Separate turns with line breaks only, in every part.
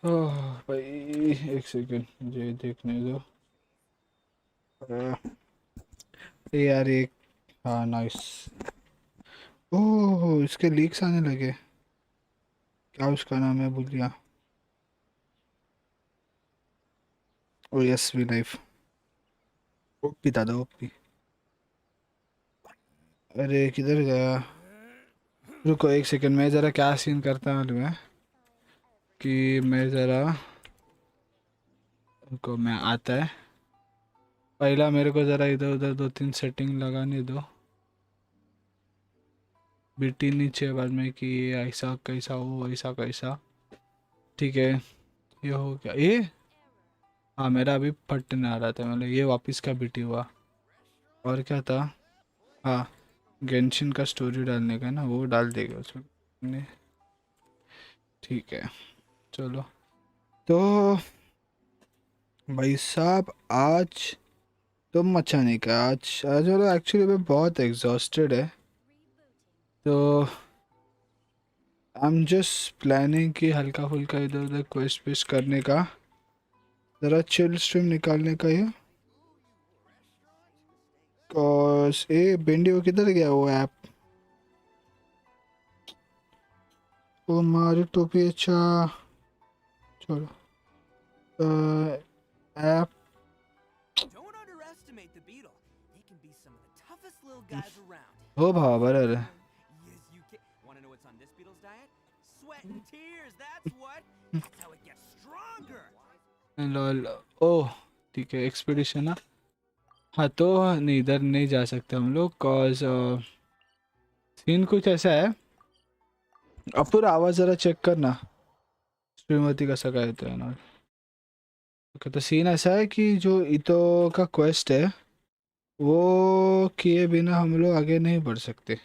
ओह भाई, एक सेकंड मुझे देखने दो। यार एक, हाँ नाइस। ओह इसके लीक्स आने लगे। क्या उसका नाम है, भूल गया। Oh yes we life. OP दादा ओपी। अरे किधर गया? रुको एक सेकंड, मैं ज़रा क्या सीन करता हूँ मालूम है कि मैं ज़रा, रुको मैं आता है। पहला मेरे को ज़रा इधर उधर दो तीन सेटिंग लगाने दो। बीटी नीचे बाद में कि ऐसा कैसा हो ऐसा कैसा। ठीक है, ये हो गया ये। हाँ मेरा अभी फटने आ रहा था, मतलब ये वापस का बीटी हुआ। और क्या था? हाँ गेंशिन का स्टोरी डालने का है ना, वो डाल देगा उसमें ने। ठीक है चलो। तो भाई साहब आज तो मचा नहीं का, आज आज वाला एक्चुअली मैं बहुत एग्जॉस्टेड है। तो आई एम जस्ट प्लानिंग कि हल्का फुल्का इधर उधर क्वेस्ट पेस्ट करने का, ज़रा चिल स्ट्रीम निकालने का ये। कॉज ए भिंडी वो किधर गया वो ऐप? वो हमारी टोपी अच्छा, छोड़ो। ऐप हो भाव बरर। लॉल। ओह ठीक है एक्सपीडिशन ना। हाँ तो नहीं इधर नहीं जा सकते हम लोग, कॉज सीन कुछ ऐसा है। अब पूरा आवाज़ ज़रा चेक करना, श्रीमती का सगा तो है ना। ओके तो सीन ऐसा है कि जो इतो का क्वेस्ट है वो किए बिना हम लोग आगे नहीं बढ़ सकते।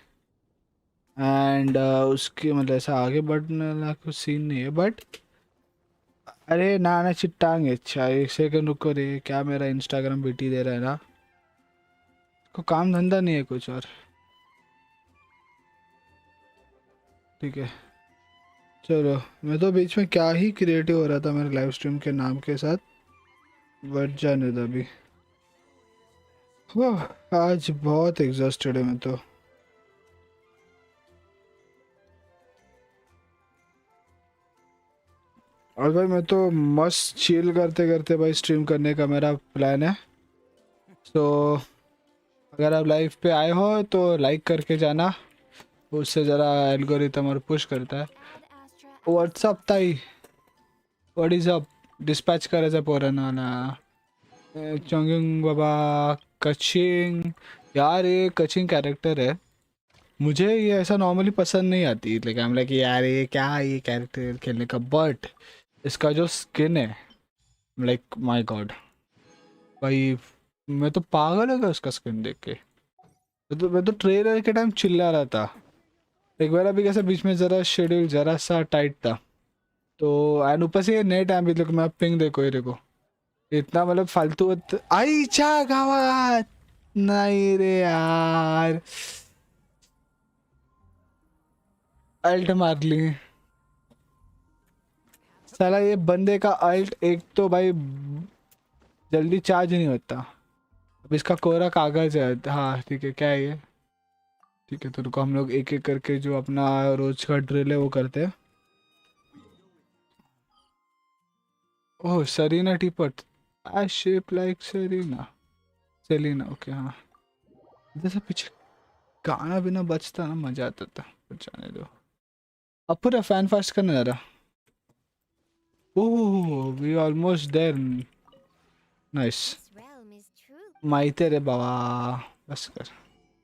एंड उसकी मतलब ऐसा आगे बढ़ने वाला कुछ सीन नहीं है बट, अरे ना ना चिट्टांग अच्छा एक सेकंड रुको रे, क्या मेरा इंस्टाग्राम बीटी दे रहा है ना, को काम धंधा नहीं है कुछ और। ठीक है चलो, मैं तो बीच में क्या ही क्रिएटिव हो रहा था मेरे लाइव स्ट्रीम के नाम के साथ, बट जाने दो अभी। वाह आज बहुत एग्जॉस्टेड है मैं तो। और भाई मैं तो मस्त चिल करते करते भाई स्ट्रीम करने का मेरा प्लान है। तो अगर आप लाइव पे आए हो तो लाइक करके जाना, उससे ज़रा एल्गोरिथम और पुश करता है। व्हाट्सअप ताई, व्हाट इज अप, डिस्पैच करायचा पोरांना ना। चोंगिंग बाबा, कचिंग। यार ये कचिंग कैरेक्टर है, मुझे ये ऐसा नॉर्मली पसंद नहीं आती, लेकिन हम लाइक यार ये क्या है ये कैरेक्टर खेलने का, बट इसका जो स्किन है लाइक माय गॉड भाई, मैं तो पागल हो गया उसका स्किन देख के। मैं तो ट्रेलर के टाइम चिल्ला रहा था। एक बार अभी कैसे बीच में ज़रा शेड्यूल ज़रा सा टाइट था, तो एंड ऊपर से ये नए टाइम भी देखो, मैं पिंग देखो ये देखो, इतना मतलब फालतू आई चा गावात। नहीं रे यार, अल्ट मार ली साला ये बंदे का अल्ट, एक तो भाई जल्दी चार्ज नहीं होता। अब इसका कोरा कागज है, हाँ ठीक है क्या है ये। ठीक है तो रुको हम लोग एक एक करके जो अपना रोज का ड्रिल है वो करते हैं। ओह सरीना टीपट, I shape like Serena, Selina okay हाँ। जैसे पीछे गाना बिना बजता ना मजा आता था, पर जाने दो। अब पूरा फैन फास्ट करने जा रहा। Oh we almost there, nice. माइते रे बाबा, बस कर।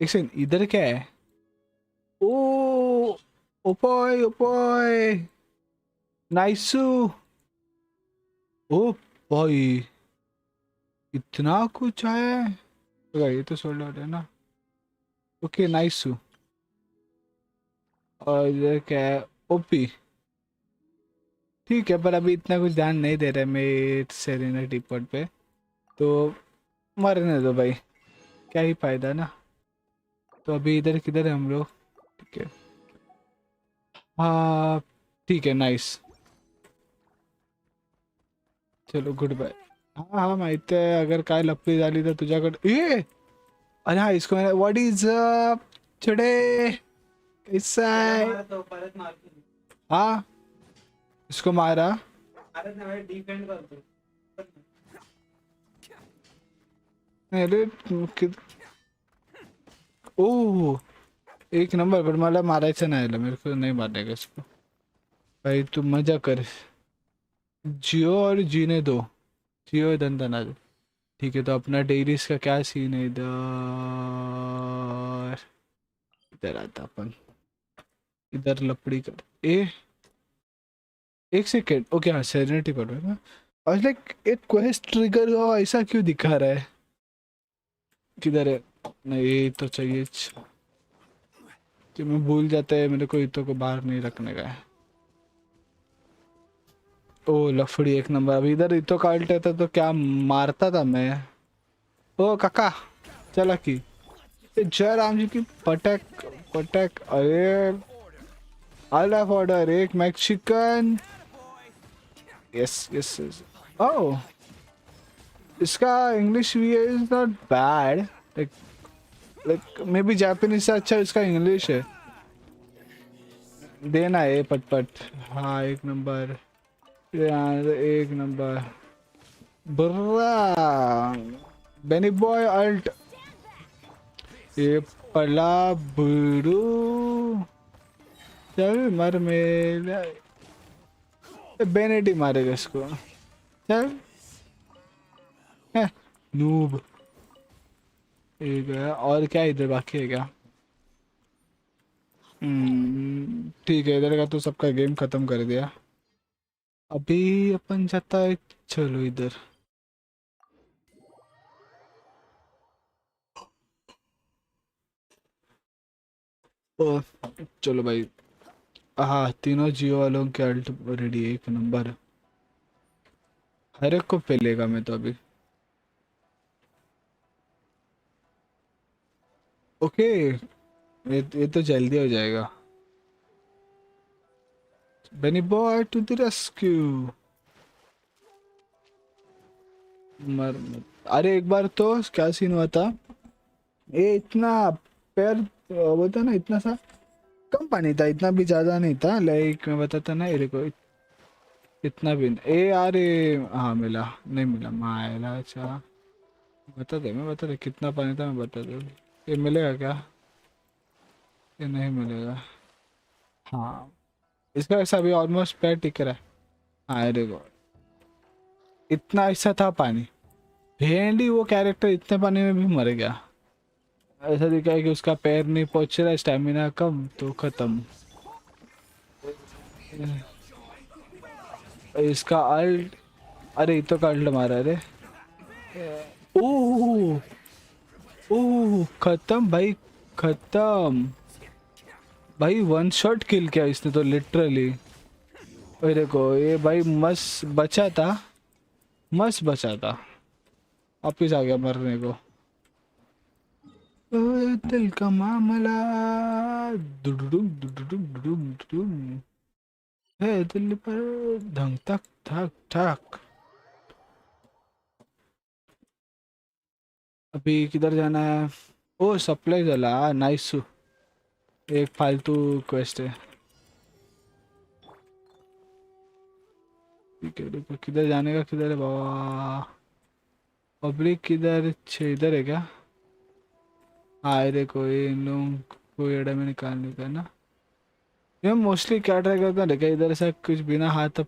एक सेकंड इधर क्या है? ओ ओपोय ओपोय, नाइसू। ओ भाई इतना कुछ है, तो ये तो सोल्ड आउट है ना। ओके नाइसू। और इधर क्या है? ओपी। ठीक है पर अभी इतना कुछ ध्यान नहीं दे रहा मैं सेरेना टीपॉट पे, तो मरने दो भाई, क्या ही फायदा ना। तो अभी इधर किधर है हम लोग? ठीक है, हाँ ठीक है नाइस। चलो गुड बाय। हाँ हाँ माहिती आहे, अगर काय लपडी झाली तर तुझ्याकडे ए अरे हाँ इसको मैंने व्हाट इज अप टुडे कैसा है। हाँ इसको मारा। अरे ओह एक नंबर, पण मला मारायचं नाही आलं, मेरे को नहीं मारने का इसको। भाई तू मजा कर, जियो और जीने दो, जियो दंदना दे। ठीक है तो अपना डेयरीज का क्या सीन है इधर, इधर आता अपन, इधर लपड़ी कर ए एक सेकेंड ओके हाँ सेरेनिटी पढ़ रहा है ना। और लाइक एक क्वेस्ट ट्रिगर हुआ ऐसा क्यों दिखा रहा है, किधर है। नहीं ये तो चाहिए कि मैं भूल जाता है मेरे को इतो को बाहर नहीं रखने का है। ओ लफड़ी एक नंबर, अभी इधर इतो काट लेता तो क्या मारता था मैं। ओ काका चला की जय राम जी की पटक पटक। अरे आला ऑर्डर एक Mexican. Yes yes yes. Oh इसका इंग्लिश भी is not bad, like like maybe Japanese से अच्छा इसका इंग्लिश है। देना है पटपट। हाँ एक नंबर, एक नंबर बुर्रा बेनी बॉय अल्ट। ये पला बुरू चल मर मेरा, बेनेटी मारेगा इसको चल नूब। एक है और क्या इधर बाकी है क्या। ठीक है इधर का तो सबका गेम खत्म कर दिया। अभी अपन जाता है, चलो इधर ओ, चलो भाई। हाँ तीनों जियो वालों के अल्ट रेडी है एक नंबर, हर एक को पेलेगा मैं तो अभी। ओके ये तो जल्दी हो जाएगा। Benny boy to the rescue. मर मत। अरे एक बार तो क्या सीन हुआ था, ये इतना पैर बोलता ना इतना सा कम पानी था, इतना भी ज्यादा नहीं था, लाइक मैं बताता ना ये देखो इतना भी नहीं। ए यार ये हाँ मिला नहीं मिला मायला अच्छा, मैं बता दे कितना पानी था, मैं बता दे। ये मिलेगा क्या, ये नहीं मिलेगा। हाँ इसका ऐसा अभी ऑलमोस्ट पैर टिक रहा है। हाँ ये देखो इतना ऐसा था पानी, भेंडी वो कैरेक्टर इतने पानी में भी मर गया। ऐसा दिखा है कि उसका पैर नहीं पहुंच रहा है, स्टेमिना कम तो खत्म। इसका अल्ट, अरे तो का अल्ट मारा अरे। ओह ओह खत्म भाई, खत्म भाई, वन शॉट किल किया इसने तो लिटरली। अरे को ये भाई मस्त बचा था, मस्त बचा था, वापिस आ गया मरने को। ओ, दिल का मामला दुडुडुम दुडुडुम दुडुम दुडुम है दिल पर धक धक धक धक। अभी किधर जाना है। ओ सप्लाई जला नाइस, एक फालतू क्वेस्ट है। ठीक है रुको किधर जाने का, किधर है बाबा, पब्लिक किधर छे इधर है क्या। हाँ अरे कोई इन लोग को एड़ा में निकालने का ना। ये मोस्टली क्या ट्राई करता है क्या इधर से कुछ बिना हाथ अप।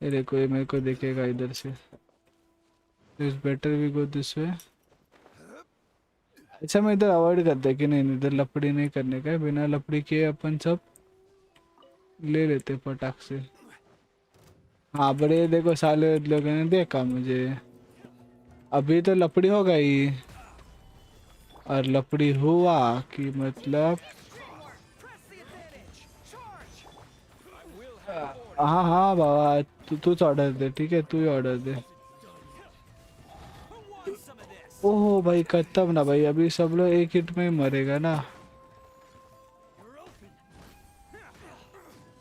अरे कोई मेरे को देखेगा इधर से, it's better we go this way. अच्छा मैं इधर अवॉइड करता है कि नहीं इधर लपड़ी नहीं करने का है, बिना लपड़ी के अपन सब ले लेते पटाख से। हाँ बड़े देखो साले लोगों ने देखा मुझे, अभी तो लपड़ी हो गई और लपड़ी हुआ कि मतलब हाँ हाँ बाबा तूच ऑर्डर दे, ठीक है तू ही ऑर्डर दे। ओहो भाई खत्म ना भाई, अभी सब लोग एक हिट में ही मरेगा ना,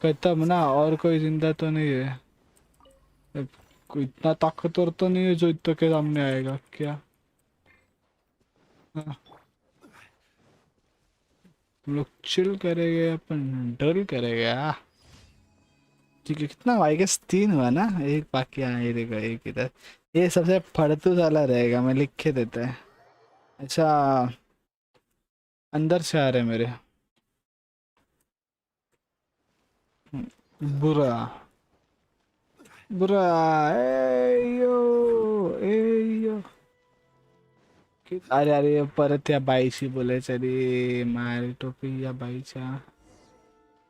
खत्म ना, और कोई जिंदा तो नहीं है। कोई इतना ताकतवर तो नहीं है जो इतना के सामने आएगा क्या। हाँ, हम लोग चिल करेंगे अपन ड्रिल करेंगे। ठीक है, कितना आई गेस 3 हुआ ना, एक बाकी। हाँ ये देखो, एक इधर। ये सबसे फड़तू वाला रहेगा, मैं लिख के देता है। अच्छा, अंदर से आ रहे हैं मेरे। बुरा बुरा। ए यो, ए यो। अरे अरे परत या बाईशी बोले चली मारी टोपी या बाईचा।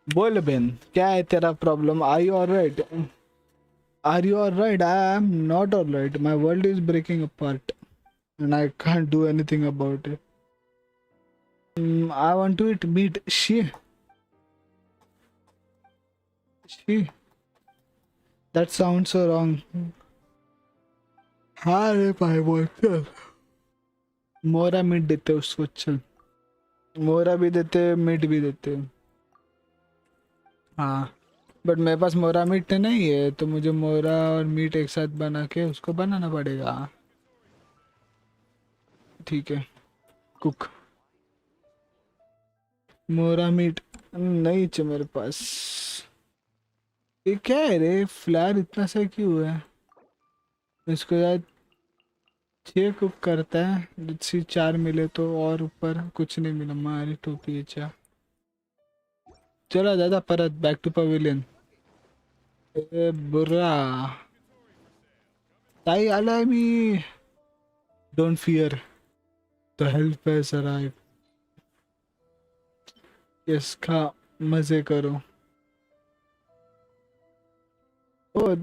बोल बेन, क्या है तेरा problem? Are you alright? Are you alright? I am not alright, my world is breaking apart and I can't do anything about it. I want to eat meat. She. That sounds so wrong. हाँ रे भाई बोल चल। मोरा meet देते उसको, चल। मोरा भी देते, मीट भी देते। हाँ, बट मेरे पास मोरा मीट नहीं है, तो मुझे मोरा और मीट एक साथ बना के उसको बनाना पड़ेगा। ठीक है, कुक। मोरा मीट नहीं चाहिए मेरे पास। ये क्या है रे, फ्लायर इतना सा क्यों है? इसको यार 6 कुक करता है, जिससे 4 मिले तो, और ऊपर कुछ नहीं मिला। मारी टोपी अच्छा। चला दादा परत, बैक टू पवेलियन। ए बुरा, ताई अलाय मी। Don't fear, the help has arrived. इसका मजे करो। Oh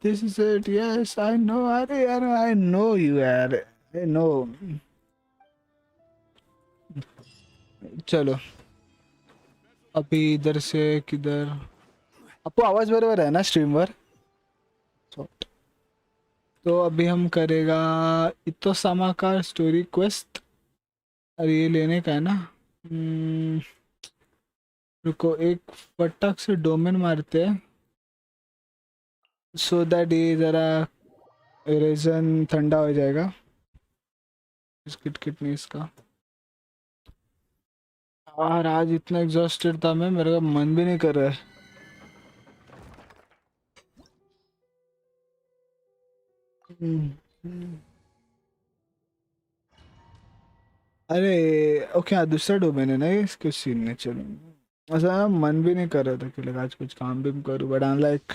this is it, yes I know. अरे यार आई नो यू यार, आई नो। चलो अभी इधर से किधर? आपको आवाज बराबर है ना स्ट्रीमर? तो अभी हम करेगा इतो सामा का स्टोरी क्वेस्ट। और ये लेने का है ना। हम्म, रुको, एक फटक से डोमेन मारते हैं, सो दैट ये जरा रेजन ठंडा हो जाएगा। बिस्किट किटनी इसका। और आज इतना एग्जॉस्टेड था मैं, मेरा मन भी नहीं कर रहा है। हम्म, हम्म। अरे ओके, हाँ दूसरा डोमेन है ना ये, इसके सीन ने चलो। ऐसा मन भी नहीं कर रहा था कि लगा आज कुछ काम भी करूँ, but I am like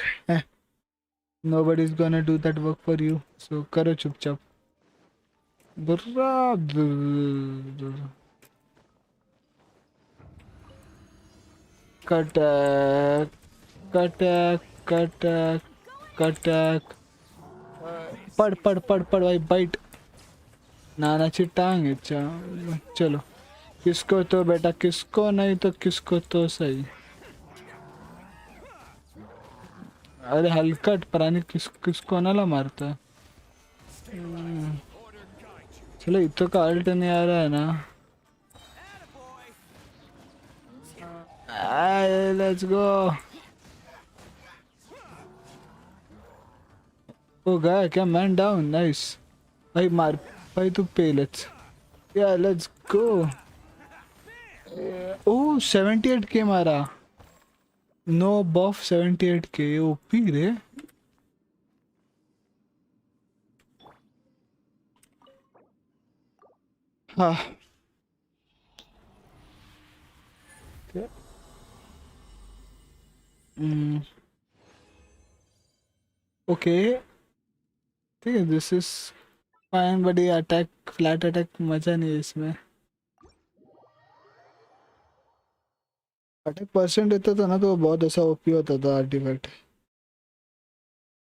nobody is gonna do that work for you, so करो चुपचाप। बराबर। कटक कटक कटक कटक। पढ़ पढ़ पढ़ पढ़ भाई, बाइट। नानाची टांग है। चलो, किसको तो बेटा, किसको नहीं तो किसको तो सही। अरे हलकट प्राणी, किसको नाला मारता है। चलो इतो का अल्ट नहीं आ रहा है ना। Let's go. हो गया क्या? Man down, nice. भाई मार भाई, तू पे लेट्स। या लेट्स गो। ओ 78 के मारा। नो बफ 78 के, ओपी रे। हाँ। ओके ठीक है, दिस इज फाइन, बट ये अटैक, फ्लैट अटैक मजा नहीं है इसमें। अटैक परसेंट देता था ना, तो बहुत ऐसा ओपी होता था आर्टिफैक्ट।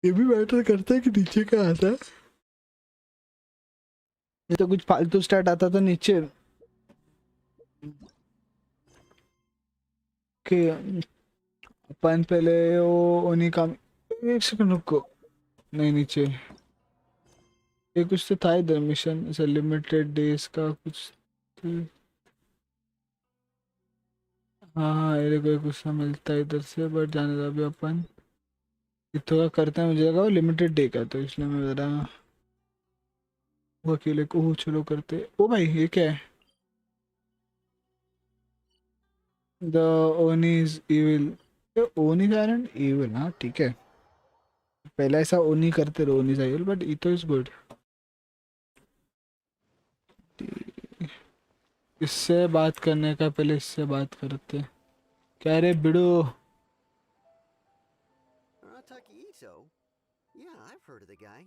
ये भी मैटर करता है कि नीचे का आता है। ये तो कुछ फालतू स्टार्ट आता था नीचे के। अपन पहले वो उन्हीं का। एक सेकंड रुको। नहीं नीचे ये कुछ तो था इधर, मिशन ऐसा लिमिटेड डेज का कुछ। हाँ हाँ, ये कोई कुछ सा मिलता है इधर से, बट जाने दो अभी अपन। इतो का करता है, मुझे लगा वो लिमिटेड डे का, तो इसलिए मैं जरा वो अकेले को चलो करते। ओ भाई ये क्या है? द ओनी इज इविल। ओनी आरंट इविल, हाँ ठीक है। पहले ऐसा ओनी करते रहो, ओनी इविल बट इतो इज गुड। इससे बात करने का पहले इससे बात करते। क्या रे बिड़ो?
Takito? Yeah, I've heard of the guy.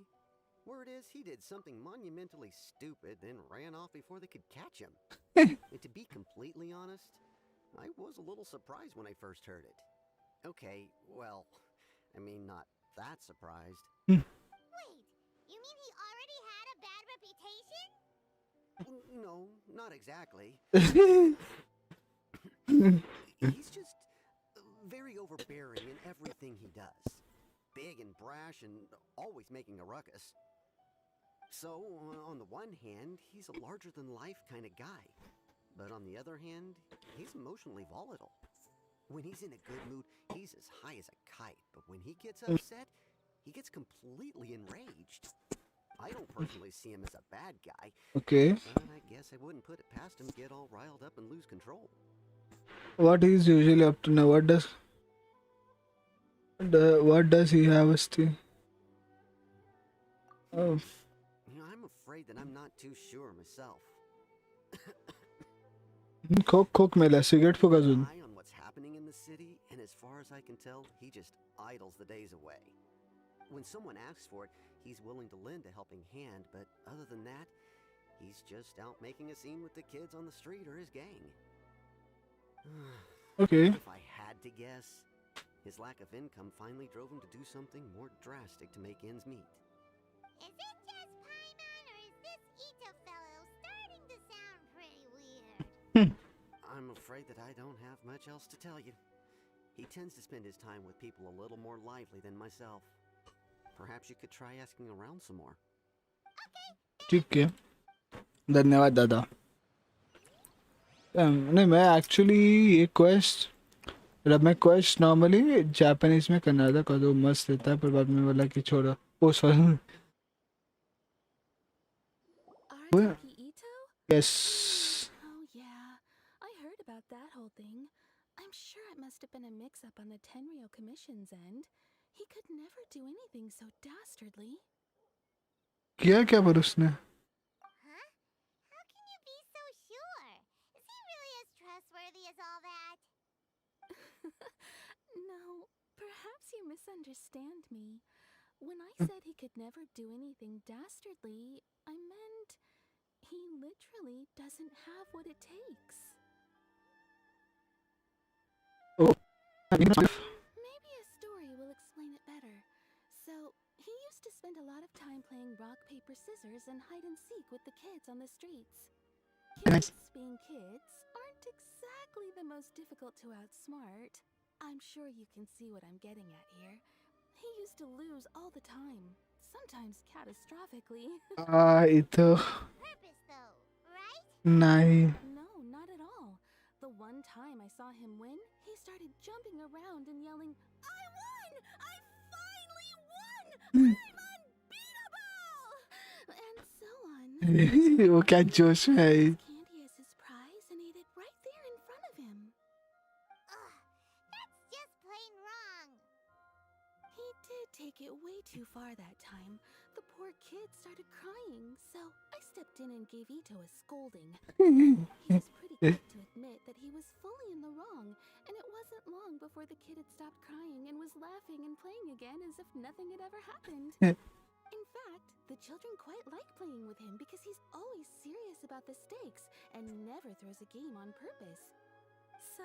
Word is he did something monumentally stupid, then ran off before they could catch him. And to be completely honest, I was a little surprised when I first heard it. Okay, well, I mean, not that surprised.
Wait, you mean he already had a bad reputation?
No, not exactly.
Hmm.
He's just very overbearing in everything he does. Big and brash and always making a ruckus. So, on the one hand, he's a larger than life kind of guy. But on the other hand, he's emotionally volatile. When he's in a good mood, he's as high as a kite. But when he gets upset, he gets completely enraged. I don't personally see him as a bad guy.
Okay.
But I guess I wouldn't put it past him to get all riled up and lose control.
What is usually up to now? What does he have a still? Oh.
I'm afraid that I'm not too sure myself.
Coke Mela cigarette फूका सुन.
Eye on what's happening in the city, and as far as I can tell, he just idles the days away. When someone asks for it, he's willing to lend a helping hand, but other than that, he's just out making a scene with the kids on the street or his gang.
Okay.
If I had to guess, his lack of income finally drove him to do something more drastic to make ends meet.
Is it just Paimon, or is this Ito fellow starting to sound pretty weird?
I'm afraid that I don't have much else to tell you. He tends to spend his time with people a little more lively than myself. Perhaps you could try asking around some more.
ठीक है. धन्यवाद दादा. नहीं मैं actually ये quest जब मैं quest normally Japanese में करना था, कद वो मस्त रहता है, पर बाद में बोला कि छोड़ो. ओ sorry.
Arataki Ito?
Yes.
Oh, yeah. I heard about that whole thing. I'm sure it must have been a mix-up on the Tenryo Commission's end. He could never do anything so dastardly.
किया क्या पर उसने?
Huh? How can you be so sure? Is he really as trustworthy as all that?
No, perhaps you misunderstand me. When I said he could never do anything dastardly, I meant he literally doesn't have what it takes.
Oh.
Maybe a story will explain it better. So, he used to spend a lot of time playing rock, paper, scissors and hide and seek with the kids on the streets.
Nice.
Kids, being kids, aren't exactly the most difficult to outsmart. I'm sure you can see what I'm getting at here. He used to lose all the time, sometimes catastrophically.
इतो
Purpose, though, right?
नहीं.
No, not at all. The one time I saw him win, he started jumping around and yelling, I won! I finally won! I'm unbeatable! And so on.
वो क्या जोश में है.
His candy as his prize and ate it right there in front of him.
Ugh, that's just plain wrong.
He did take it way too far that time. The poor kid started crying, so I stepped in and gave Ito a scolding. He was pretty quick to admit that he was fully in the wrong, and it wasn't long before the kid had stopped crying and was laughing and playing again as if nothing had ever happened. In fact, the children quite like playing with him because he's always serious about the stakes and never throws a game on purpose. So,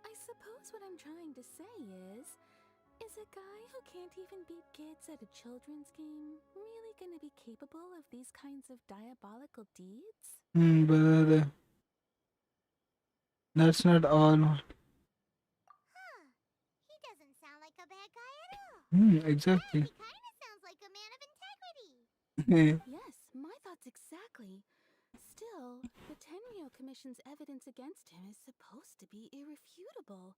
I suppose what I'm trying to say is a guy who can't even beat kids at a children's game really gonna be capable of these kinds of diabolical deeds?
but that's not all.
Huh. He doesn't sound like a bad guy at all.
Exactly.
He kind of sounds like a man of integrity.
Yes, my thoughts exactly. Still, the Tenryo Commission's evidence against him is supposed to be irrefutable.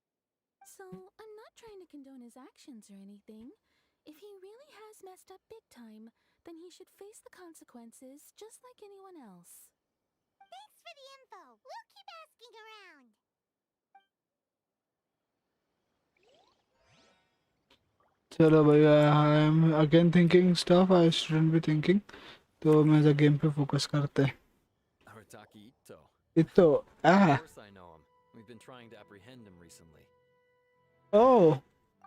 So, I'm not trying to condone his actions or anything. If he really has messed up big time, then he should face the consequences just like anyone else.
Thanks for the info. We'll keep asking around.
चलो भाई, I am again thinking stuff I shouldn't be thinking. तो मैं ज़रा game पे focus करते हैं.
Arataki Ito.
इतो
Of course I know him. We've been trying to apprehend him recently.
Oh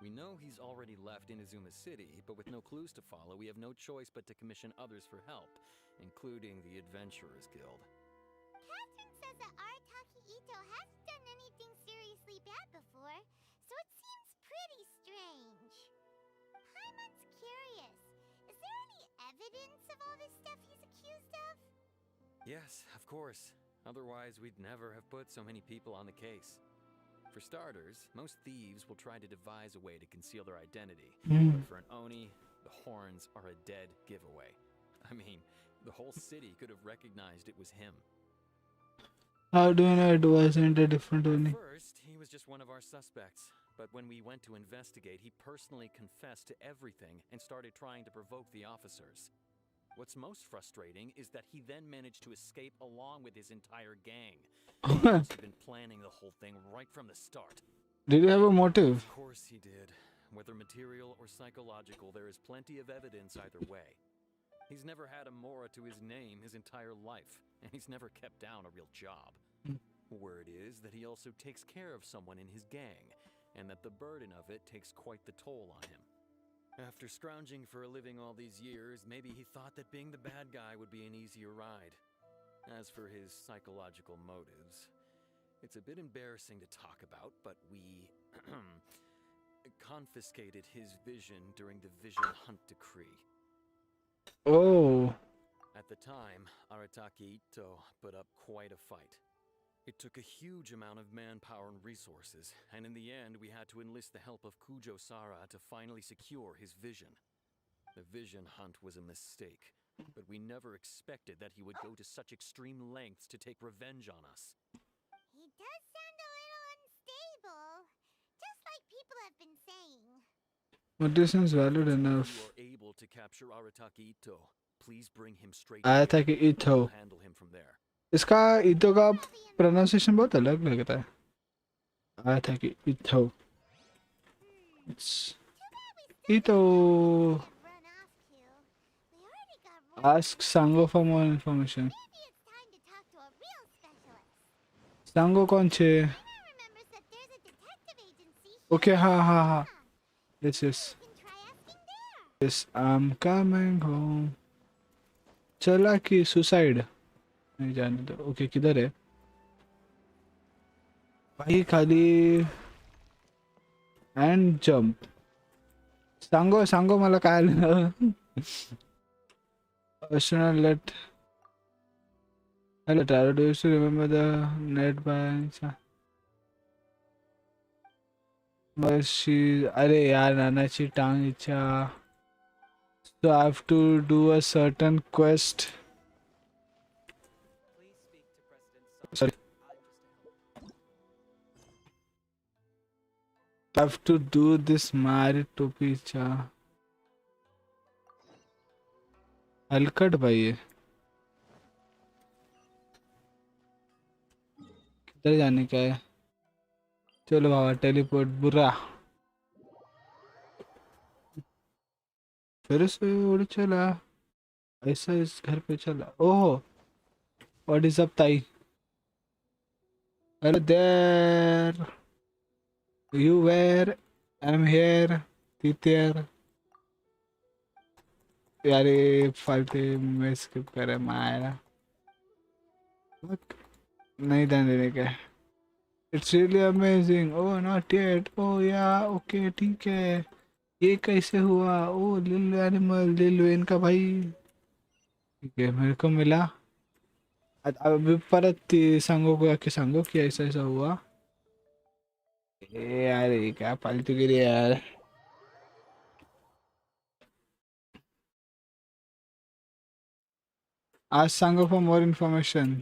We know he's already left Inazuma City, but with no clues to follow, we have no choice but to commission others for help, including the Adventurers Guild.
Catherine says that Arataki Ito hasn't done anything seriously bad before, so it seems pretty strange. Paimon's curious. Is there any evidence of all this stuff he's accused of?
Yes, of course. Otherwise, we'd never have put so many people on the case. For starters, most thieves will try to devise a way to conceal their identity. But for an Oni, the horns are a dead giveaway. I mean, the whole city could have recognized it was him.
how do you know it wasn't a different
At
one?
first, he was just one of our suspects. But when we went to investigate, he personally confessed to everything and started trying to provoke the officers. What's most frustrating is that he then managed to escape along with his entire gang. He must have been planning the whole thing right from the start.
Did you have a motive?
Of course he did. Whether material or psychological, there is plenty of evidence either way. He's never had a Mora to his name his entire life, and he's never kept down a real job. Word is that he also takes care of someone in his gang, and that the burden of it takes quite the toll on him. After scrounging for a living all these years, maybe he thought that being the bad guy would be an easier ride. As for his psychological motives, it's a bit embarrassing to talk about, but we confiscated his vision during the Vision Hunt Decree.
Oh,
At the time, Arataki Ito put up quite a fight. It took a huge amount of manpower and resources, and in the end we had to enlist the help of Kujo Sara to finally secure his vision. The Vision Hunt was a mistake, but we never expected that he would go to such extreme lengths to take revenge on us.
He does sound a little unstable, just like people have been saying.
but this is valid
If
enough.
you are able to capture Arataki Ito, please bring him straight
आया
here.
था कि इथो.
We'll handle him from there.
इसका इथो का pronunciation बहुत अलग लगता है. आया था कि इथो. It's इथो.
Run off to. We already got more.
Ask Sango for more information.
Maybe it's time to talk to a real specialist.
Sango कौन छे?
Paimon remembers that there's a detective agency here.
Okay, हाँ. Yes.
You can try asking there.
Yes, I'm coming home. चला कि suicide नहीं जाने दो. Okay किधर है भाई? खाली एंड जंप. सांगो मला काय आलं late. hello Taro, do you still remember the net by बस she अरे यार नानाची टांग इच्छा. So I have to do a certain quest. Sorry. I have to do this married to pizza. हलकट भाई ये. किधर जाने का है? चलो बाबा टेलीपोर्ट बुरा. फिर से उड़ चला. ऐसा इस घर पे चला. ओह, व्हाट इज अप ताई? Hello there. You where? I'm here. Tither. यार ये फालतू में स्किप करे माया. नहीं ध्यान देने का. It's really amazing. Oh, not yet. Oh yeah, okay, ठीक है. ये कैसे हुआ? Oh, लिल एनिमल, लिल वेन का भाई. ठीक है, मेरे को मिला. अभी परत सांगो को आके सांगो कि ऐसा ऐसा हुआ. यार ये क्या फालतूगिरी है यार. आज सांगो फॉर मोर इन्फॉर्मेशन.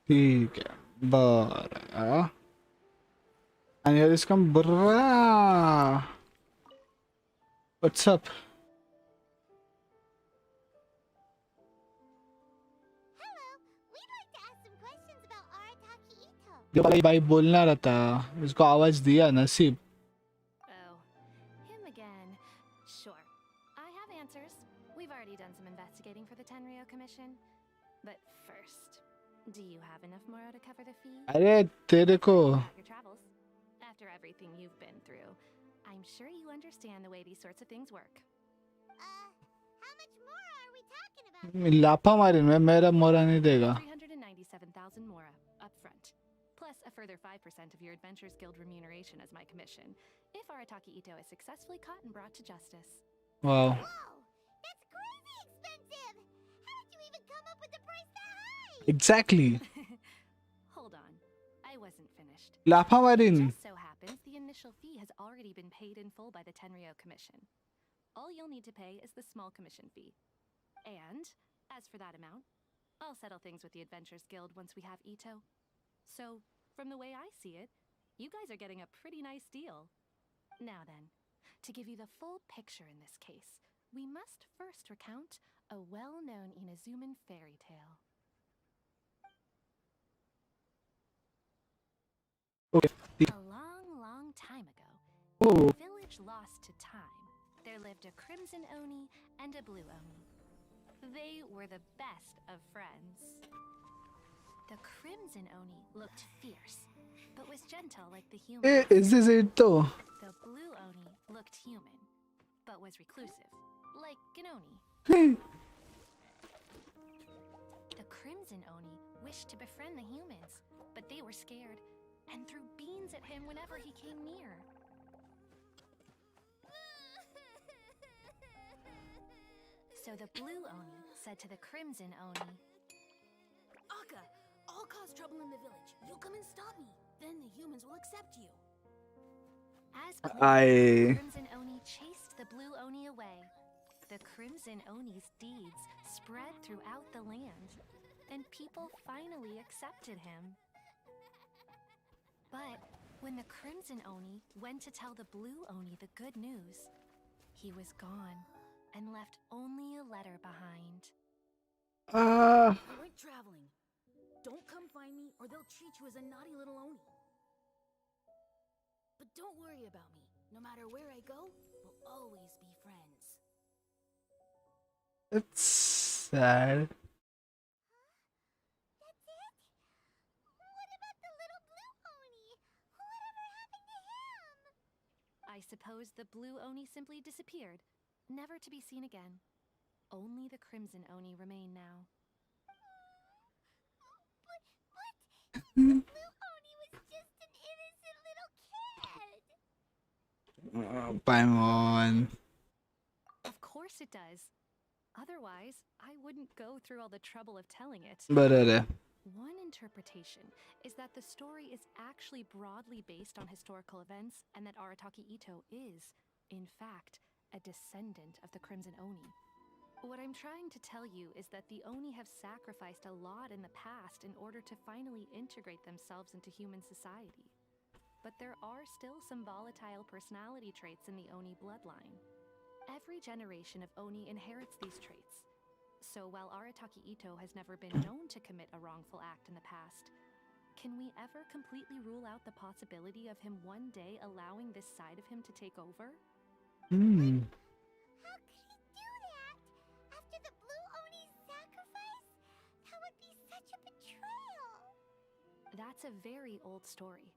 ठीक है बरं. आणि यार इसका बर्रा. What's up?
Hello, we'd like to ask some questions about Arataki Ito.
भाई बोलना रहता, इसको आवाज दिया नसीब.
Oh, him again. Sure. I have answers. We've already done some investigating for the Tenryo Commission. But first, do you have enough moro to cover the fee?
अरे तेरे को
Your travels. After everything you've been through, I'm sure you understand the way these sorts of things work.
How much more are we talking about?
लाफा मारी मैं, मेरा मोरा नहीं देगा.
397,000 mora up front, plus a further 5% of your Adventures Guild remuneration as my commission, if Arataki Ito is successfully caught and brought to justice.
Wow.
Whoa, that's crazy expensive! How did you even come up with the price that high?
Exactly.
Hold on, I wasn't finished.
लाफा मारी.
Just so happens the initial fee has already been paid in full by the Tenryo Commission. All you'll need to pay is the small commission fee. And, as for that amount, I'll settle things with the Adventures Guild once we have Ito. So, from the way I see it, you guys are getting a pretty nice deal. Now then, to give you the full picture in this case, we must first recount a well-known Inazuman fairy tale.
Okay.
A long, long time ago,
Oh.
in a village lost to time, there lived a crimson oni and a blue oni. They were the best of friends. The crimson oni looked fierce, but was gentle like the human.
Is this it though?
The blue oni looked human, but was reclusive, like an oni. The crimson oni wished to befriend the humans, but they were scared and threw beans at him whenever he came near. So the blue oni said to the crimson oni,
Akka, I'll cause trouble in the village. You come and stop me. Then the humans will accept you.
as planned,
I-
the crimson oni chased the blue oni away. The crimson oni's deeds spread throughout the land, and people finally accepted him. But when the crimson oni went to tell the blue oni the good news, he was gone and left only a letter behind.
I went traveling. Don't come find me or they'll treat you as a naughty little oni. But don't worry about me. No matter where I go, we'll always be friends.
It's sad.
That's it? What about the little blue oni? Whatever happened to him?
I suppose the blue oni simply disappeared, never to be seen again. Only the crimson oni remain now.
But the blue oni was just an innocent little kid.
Paimon.
Of course it does. Otherwise, I wouldn't go through all the trouble of telling it.
बरं.
One interpretation is that the story is actually broadly based on historical events and that Arataki Ito is, in fact, a descendant of the Crimson Oni. What I'm trying to tell you is that the Oni have sacrificed a lot in the past in order to finally integrate themselves into human society. But there are still some volatile personality traits in the Oni bloodline. Every generation of Oni inherits these traits. So while Arataki Ito has never been known to commit a wrongful act in the past, can we ever completely rule out the possibility of him one day allowing this side of him to take over?
How could he do that? After the blue oni's sacrifice? That would be such a betrayal.
That's a very old story.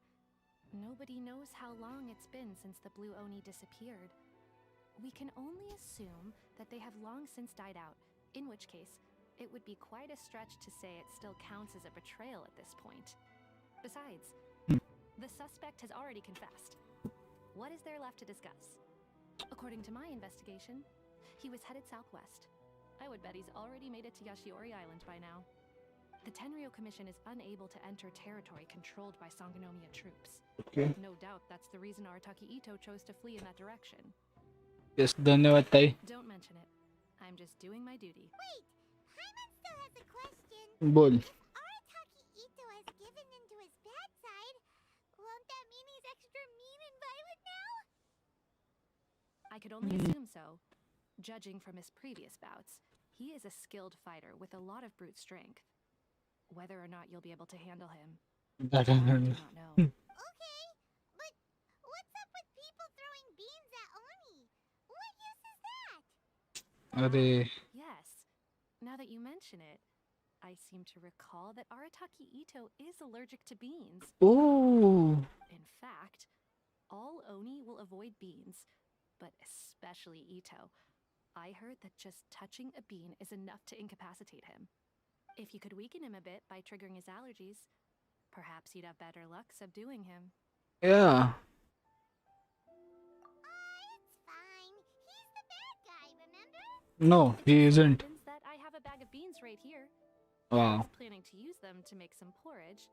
Nobody knows how long it's been since the blue Oni disappeared. We can only assume that they have long since died out, in which case, it would be quite a stretch to say it still counts as a betrayal at this point. Besides, the suspect has already confessed. What is there left to discuss? According to my investigation, he was headed southwest. I would bet he's already made it to Yashiori Island by now. The Tenryo Commission is unable to enter territory controlled by Sangonomiya troops.
Okay.
No doubt that's the reason Arataki Ito chose to flee in that direction.
Yes, धन्यवाद ताई.
Don't mention it. I'm just doing my duty.
Wait, Paimon still has a question.
बोल.
If Arataki Ito has given in to his bad side, won't that mean he's extra mean and violent now?
I could only assume so. Judging from his previous bouts, he is a skilled fighter with a lot of brute strength. Whether or not you'll be able to handle him,
I
I
don't
do
know.
not know.
Okay, but what's up with people throwing beans at Oni? What use is that?
अरे
Yes, now that you mention it, I seem to recall that Arataki Ito is allergic to beans.
Oh
In fact, all Oni will avoid beans, but especially Ito. I heard that just touching a bean is enough to incapacitate him. If you could weaken him a bit by triggering his allergies, perhaps you'd have better luck subduing him.
yeah.
It's fine. He's the bad guy, remember?
No,
It
he
just so
isn't.
happens that I have a bag of beans right here. I
Wow.
was planning to use them to make some porridge,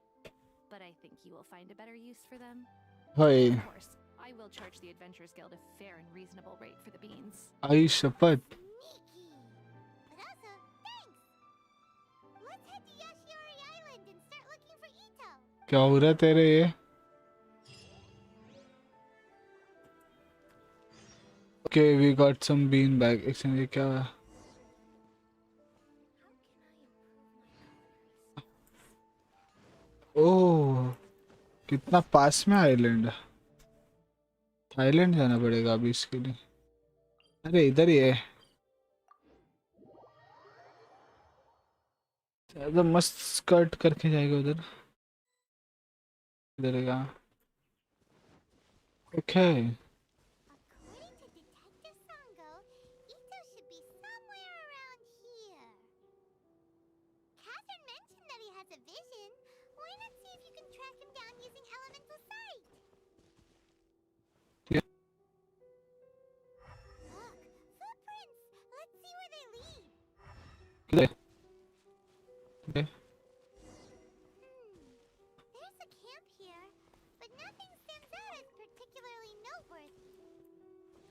but I think you will find a better use for them.
Hey,
Of course, I will charge the Adventurers Guild a fair and reasonable rate for the beans.
आई शपथ.
Sneaky. But also, thanks. Let's head to Yashiori Island and start looking for Ito.
क्या हो रहा है तेरे ये? Okay, we got some bean bag. Action ये क्या? ओह, कितना पास में आइलैंड? थाईलैंड जाना पड़ेगा अभी इसके लिए. अरे इधर ही है. तो मस्त स्कर्ट करके जाएगा उधर. इधर है कहाँ? Okay.
According to Detective Sango, Ito should be somewhere around here. Catherine mentioned that he has a vision. Why not see if you can track him down using elemental sight?
Yeah.
Look, footprints. Let's see where they lead.
किधर? Okay.
There's a camp here, but nothing stands out as particularly noteworthy.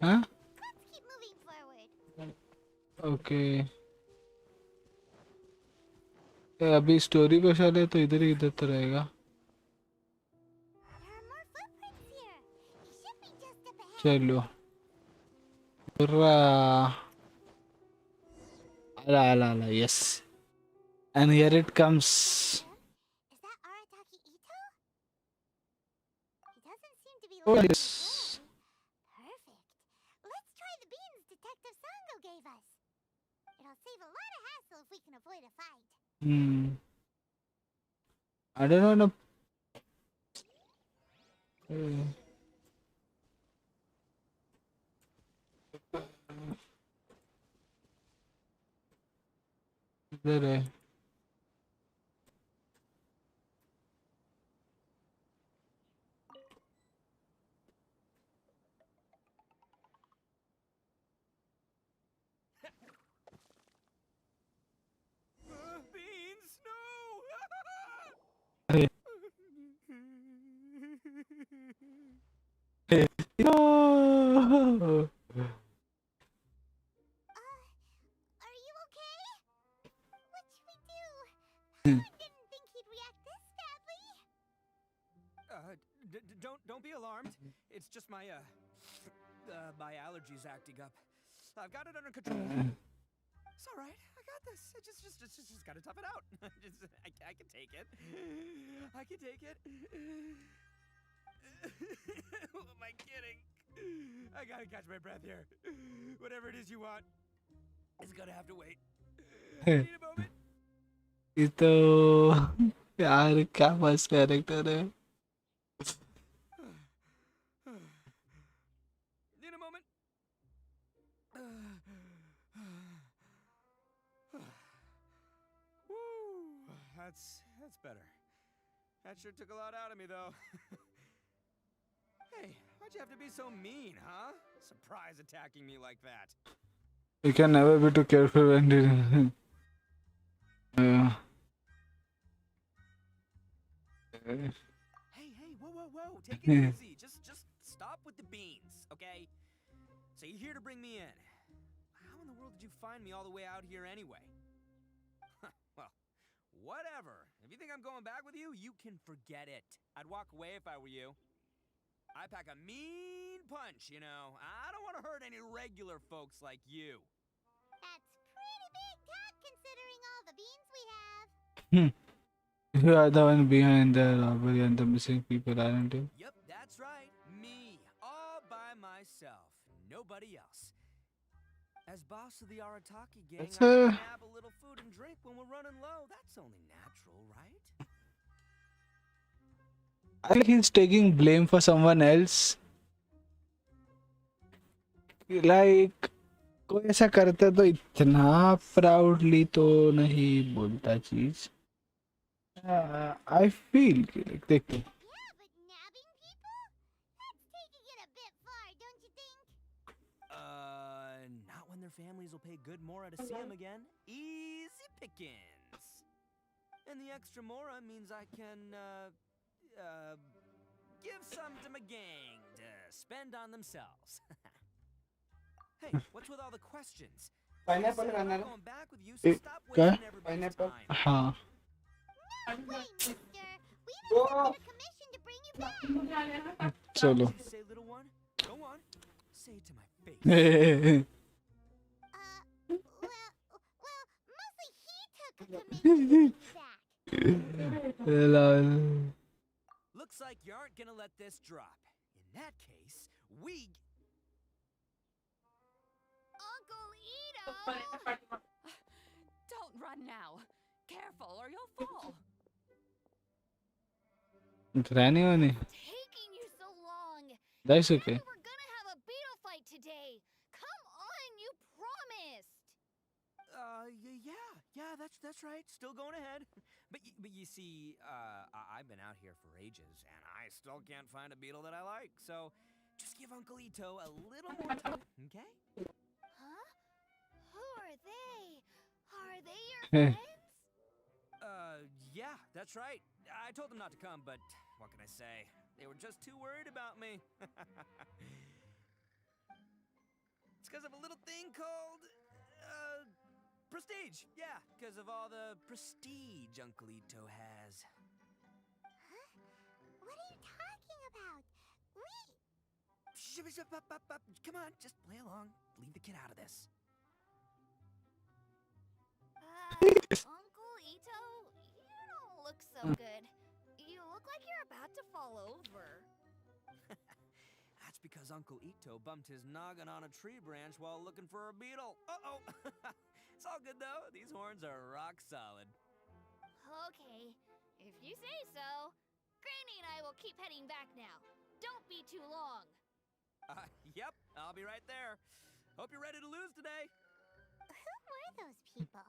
हाँ?
Let's keep moving forward.
Okay. अभी story पे चले तो इधर तो रहेगा.
There are more footprints here. He should be just up ahead.
चलो. Hurrah. Ala, yes. And here it comes.
Is that Arataki Ito? He doesn't seem to be
Oh,
looking
yes.
good. Perfect. Let's try the beans Detective Sango gave us. It'll save a lot of hassle if we can avoid a fight.
I don't know. इधर है.
Beans, no!
अरे no.
Are you okay? What should we do? Paimon didn't think he'd react this badly.
Don't be alarmed. It's just my my allergies acting up. I've got it under control. It's all right. I got this. I just gotta tough it out. I can take it. I can take it. Who am I kidding? I gotta catch my breath here. Whatever it is you want, it's gonna have to wait. Need a moment.
ये तो यार क्या मस्त character है.
Need a moment. Woo, that's better. That sure took a lot out of me, though. Hey, why'd you have to be so mean, huh? Surprise attacking me like that.
You can never be too careful when dealing.
Hey, whoa. Take it easy. Just stop with the beans, okay? So you're here to bring me in. How in the world did you find me all the way out here anyway? Well, whatever. If you think I'm going back with you, you can forget it. I'd walk away if I were you. I pack a mean punch, you know. I don't want to hurt
hurt any regular folks like you.
That's pretty big talk considering all the beans we have.
You are the one behind the robbery and the missing people, aren't you?
Yep, that's right. Me, all by myself. Nobody else. As boss of the Arataki gang,
That's
I can nab a little food and drink when we're running low. That's only natural, right?
I think he's taking blame for someone else. Like, कोई ऐसा करता तो इतना proudly तो नहीं बोलता चीज. I feel like देखते.
Yeah, but nabbing people? That's taking it a bit far, don't you think?
Not when their families will pay good mora to see them again. Easy pickings. And the extra mora means I can, give some to my gang to spend on themselves. Hey, what's with all the questions?
Pineapple
I'm
खाना
not going back with you, so stop
क्या?
wasting everybody's time.
हाँ.
No way, mister. We've accepted a commission to bring you back.
चलो.
What did you say, little one? Go on. Say it to my face.
Mostly he took a commission to bring you back.
Lol.
Looks like you aren't gonna let this drop. In that case, we...
Uncle Ito!
Don't run now. Careful or you'll fall.
रहने वाले.
Taking you so long.
That's okay.
We're gonna have a beetle fight today. Come on, you promised.
Yeah, that's right. Still going ahead. But you see, I've been out here for ages, and I still can't find a beetle that I like. So, just give Uncle Ito a little more time, okay?
Huh? Who are they? Are they your
Hey.
friends?
Yeah, that's right. I told them not to come, but what can I say? They were just too worried about me. It's because of a little thing called, prestige. Yeah, because of all the prestige Uncle Ito has.
Huh? What are you talking about?
Come on, just play along. Leave the kid out of this.
Uncle Ito, you don't look so good. You look like you're about to fall over.
That's because Uncle Ito bumped his noggin on a tree branch while looking for a beetle. Uh-oh. It's all good, though. These horns are rock solid.
Okay, if you say so. Granny and I will keep heading back now. Don't be too long.
Yep, I'll be right there. Hope you're ready to lose today.
Who were those people?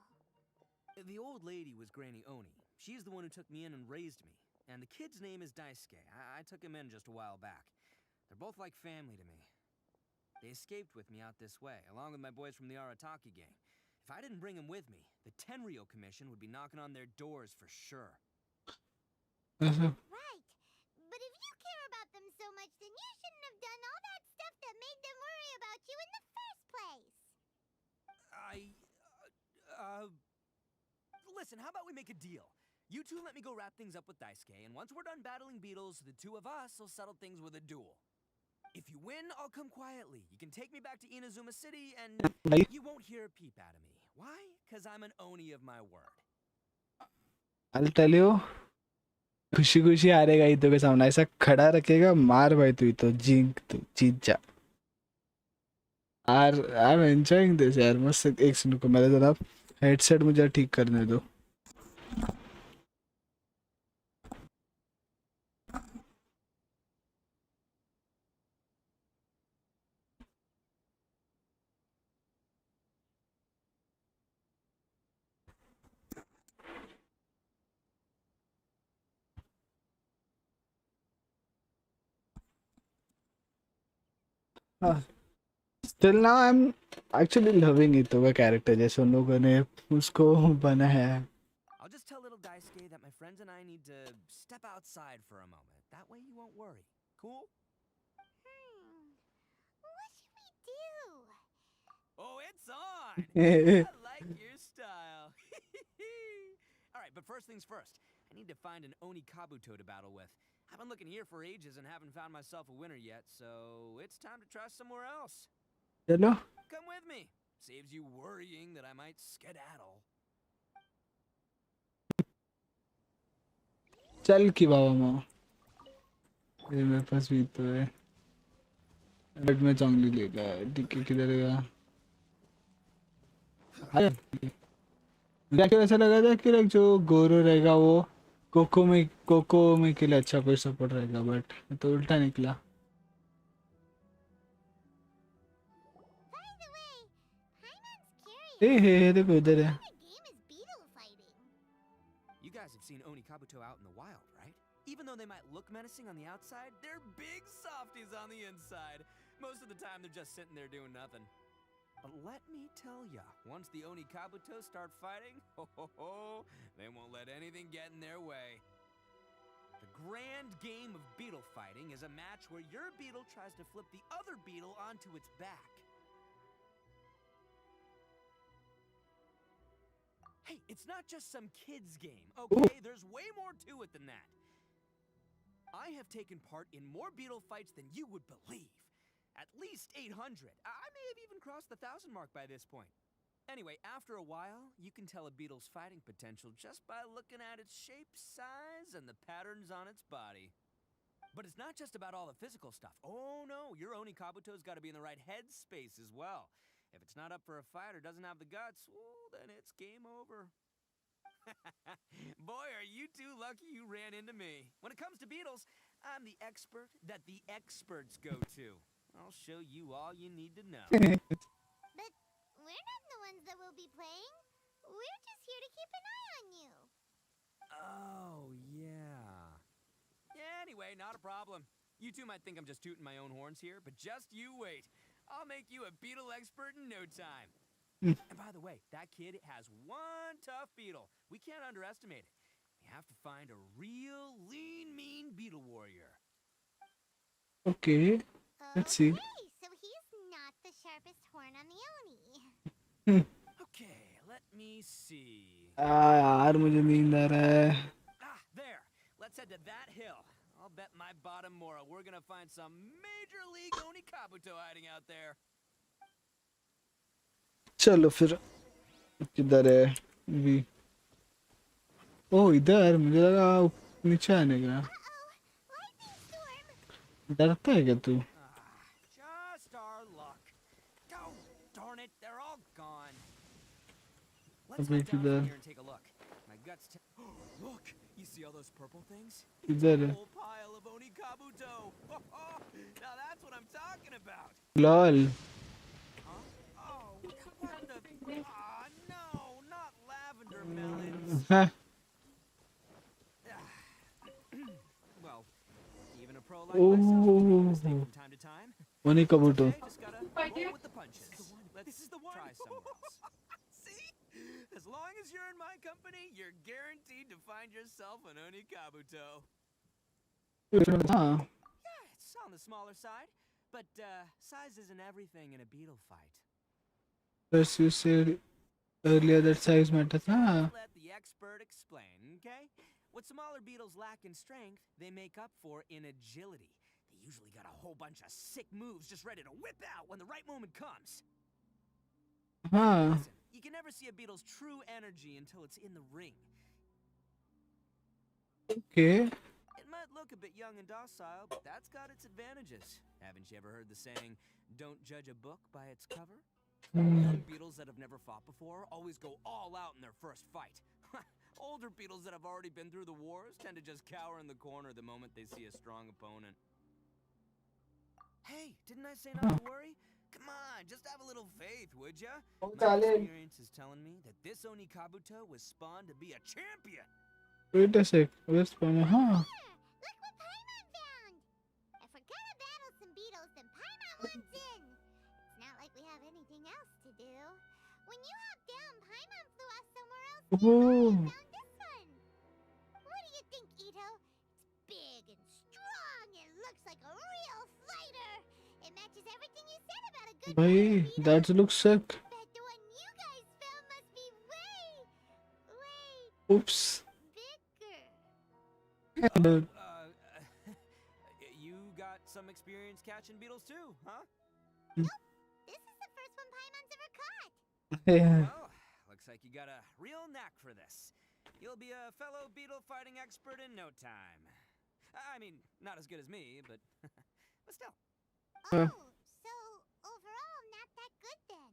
The old lady was Granny Oni. She's the one who took me in and raised me. And the kid's name is Daisuke. I took him in just a while back. They're both like family to me. They escaped with me out this way, along with my boys from the Arataki gang. If I didn't bring them with me, the Tenryo Commission would be knocking on their doors for sure.
Right. But if you care about them so much, then you shouldn't have done all that stuff that made them worry about you in the first place.
Listen, how about we make a deal? You two let me go wrap things up with Daisuke, and once we're done battling beetles, the two of us will settle things with a duel. If you win, I'll come quietly. You can take me back to Inazuma City, and you won't hear a peep out of me. Why? Because I'm an Oni of my word.
I'll tell you. खुशी खुशी हारेगा ईतो के सामने ऐसा खड़ा रखेगा मार भाई तू तो जीत जा. I'm enjoying this यार मस्त. एक सुन को मेरे जरा हेडसेट मुझे ठीक करने दो. Still now I'm actually loving ईतो का कैरेक्टर जैसे उन लोगों ने उसको बनाया है.
I'll just tell little Daisuke that my friends and I need to step outside for a moment. That way you won't worry. Cool?
What should we do?
Oh, it's on! I like your style. All right, but first things first. I need to find an Oni Kabuto to battle with. I've been looking here for ages and haven't found myself a winner yet, so it's time to try somewhere else.
चलो
Come with me. Saves you worrying that I might skedaddle.
चल की बाबा माँ ये मेरे पास भी तो है but मैं चांगली लेगा ठीक है किधर गया आया मुझे क्या ऐसा लगा था कि लाइक जो गोरो रहेगा वो कोको में के लिए अच्छा कोई सपोर्ट रहेगा बट तो उल्टा निकला
By the way, Paimon's
A
curious.
हे देखो इधर है
What kind of game is beetle fighting?
You guys have seen Oni Kabuto out in the wild, right? Even though they might look menacing on the outside, they're big softies on the inside. Most of the time, they're just sitting there doing nothing. But let me tell ya, once the Oni Kabuto start fighting, they won't let anything get in their way. The grand game of beetle fighting is a match where your beetle tries to flip the other beetle onto its back. Hey, it's not just some kid's game, okay? There's way more to it than that. I have taken part in more beetle fights than you would believe. At least 800. I may have even crossed the 1,000 mark by this point. Anyway, after a while, you can tell a beetle's fighting potential just by looking at its shape, size, and the patterns on its body. But it's not just about all the physical stuff. Oh no, your Oni Kabuto's got to be in the right headspace as well. If it's not up for a fight or doesn't have the guts, well, then it's game over. Boy, are you two lucky you ran into me. When it comes to beetles, I'm the expert that the experts go to. I'll show you all you need to know.
But we're not the ones that will be playing. We're just here to keep an eye on you.
Oh, yeah. Anyway, not a problem. You two might think I'm just tooting my own horns here, but just you wait. I'll make you a beetle expert in no time. And by the way, that kid has one tough beetle. We can't underestimate it. We have to find a real lean, mean beetle warrior.
Okay, let's see.
Okay, so he's not the sharpest horn on the Oni.
Okay, let me see.
यार मुझे नींद आ रहा है
Ah, there. Let's head to that hill. I'll bet my bottom Mora we're gonna find some major league Oni Kabuto hiding out there.
चलो फिर किधर है भी ओ इधर मुझे लगा नीचे आने का
Uh-oh, lightning storm.
डरता है क्या तू
Just our luck. Oh, darn it, they're all gone. Let's
अबे
head down
किधर
from here and take a look. My guts look, you see all those purple things?
इधर है
Whole pile of Oni Kabuto. Now that's what I'm talking about.
Lol
Huh? Oh, what the? Ah, no, not lavender melons.
हाँ
Well, even a pro like myself can make a mistake
oh
from time to time.
Vani कबूतो
Okay, just gotta roll with the punches. Let's try somewhere else. See? As long as you're in my company, you're guaranteed to find yourself an Oni Kabuto.
हाँ
Yeah, it's on the smaller side, but size isn't everything in a beetle fight.
first you said earlier that size matters हाँ
Let the expert explain, okay? What smaller beetles lack in strength, they make up for in agility. They usually got a whole bunch of sick moves just ready to whip out when the right moment comes.
हाँ
Listen, you can never see a beetle's true energy until it's in the ring.
okay
It might look a bit young and docile, but that's got its advantages. Haven't you ever heard the saying, don't judge a book by its cover? Young beetles that have never fought before always go all out in their first fight. Older beetles that have already been through the wars tend to just cower in the corner the moment they see a strong opponent. Hey, didn't I say not to worry? Come on, just have a little faith, would ya? My experience is telling me that this Oni Kabuto was spawned to be a champion.
wait a sec where's Pama हाँ
There, look what Paimon found. If we're gonna battle some beetles, then Paimon wants in. It's not like we have anything else to do. When you hopped down, Paimon flew off somewhere else. And
Oh.
found this one. What do you think, Ito? It's big and strong and looks like a real fighter. It matches everything you said about a good fighter,
भाई
Beetle.
that looks sick
Bet the one you guys found must be way
oops
bigger.
You got some experience catching beetles too, huh?
This is
Yeah.
Well, looks like you got a real knack for this. You'll be a fellow beetle fighting expert in no time. I mean, not as good as me, but but still.
Uh,
Oh, so overall, not that good then.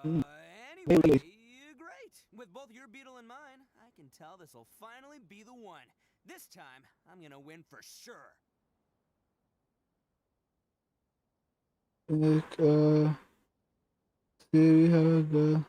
mm,
Anyway,
maybe.
great. With both your beetle and mine, I can tell this'll finally be the one. This time, I'm gonna win for sure.
Like, here we have the.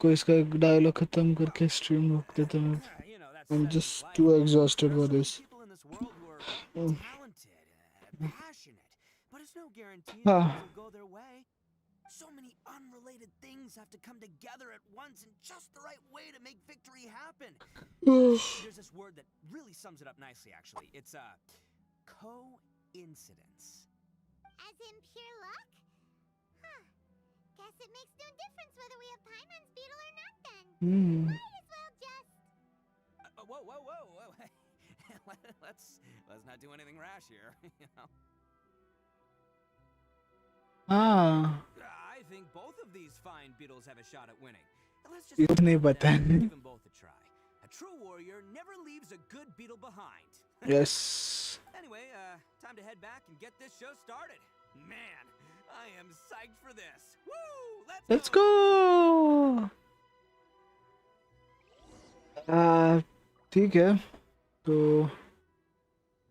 को इसका एक dialogue खत्म करके stream रोक देता हूँ.
You know, that's
I'm
Seven's
just
life.
too exhausted
There are
for
so many
this.
people in this world who are
Mm.
talented, passionate, but it's no guarantee that
Ah.
things will go their way. So many unrelated things have to come together at once in just the right way to make victory happen. There's this word that really sums it up nicely, actually. It's coincidence.
As in pure luck? Huh. Guess it makes no difference whether we have Paimon's beetle or not then.
Hmm.
Might as well just...
Whoa. let's not do anything rash here, you know.
Ah.
I think both of these fine beetles have a shot at winning. Let's just
इतना नहीं पता है.
give them both a try. A true warrior never leaves a good beetle behind.
Yes.
Anyway, time to head back and get this show started. Man, I am psyched for this. Woo!
Let's go. ठीक है. So,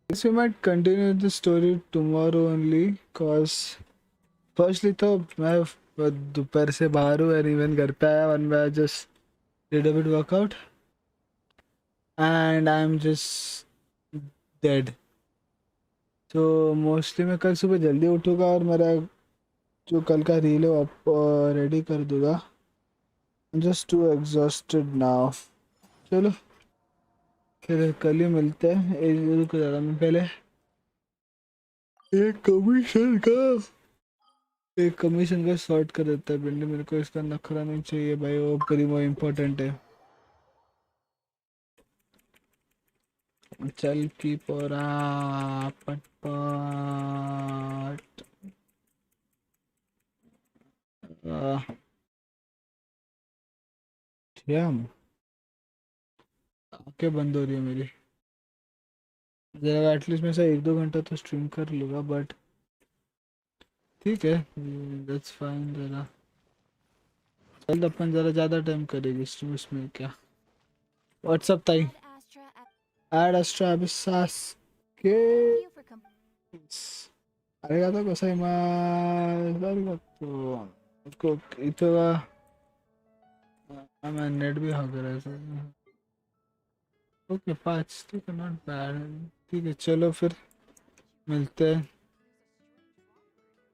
guess we might continue the story tomorrow only, cause firstly तो मैं दोपहर से बाहर हूँ and even घर पे आया and I just did a bit workout and I'm just dead. So mostly मैं कल सुबह जल्दी उठूंगा और मेरा जो कल का रील है वो रेडी कर दूंगा. I'm just too exhausted now. चलो फिर कल ही मिलते हैं. रुक जा मैं पहले एक कमीशन का सॉर्ट कर देता है बिल्ली. मेरे को इसका नखरा नहीं चाहिए भाई. वो प्रीमो इम्पोर्टेंट है. चल की पोरा पटपट. श्याम आंखें बंद हो रही है मेरी. जरा एटलीस्ट मैं से 1-2 घंटा तो स्ट्रीम कर लूँगा बट ठीक है. That's fine. जरा चल अपन जरा ज़्यादा टाइम करेगी स्ट्रीम उसमें क्या. व्हाट्सअप ताई.
Add Astra at
add Astra अबिसास के.
thank you for
arigato gozaimasu. Arigato. उसको इतना मैं नेट भी हाँ कर रहा है. ओके 5 ठीक है. Not bad. ठीक है चलो फिर मिलते हैं.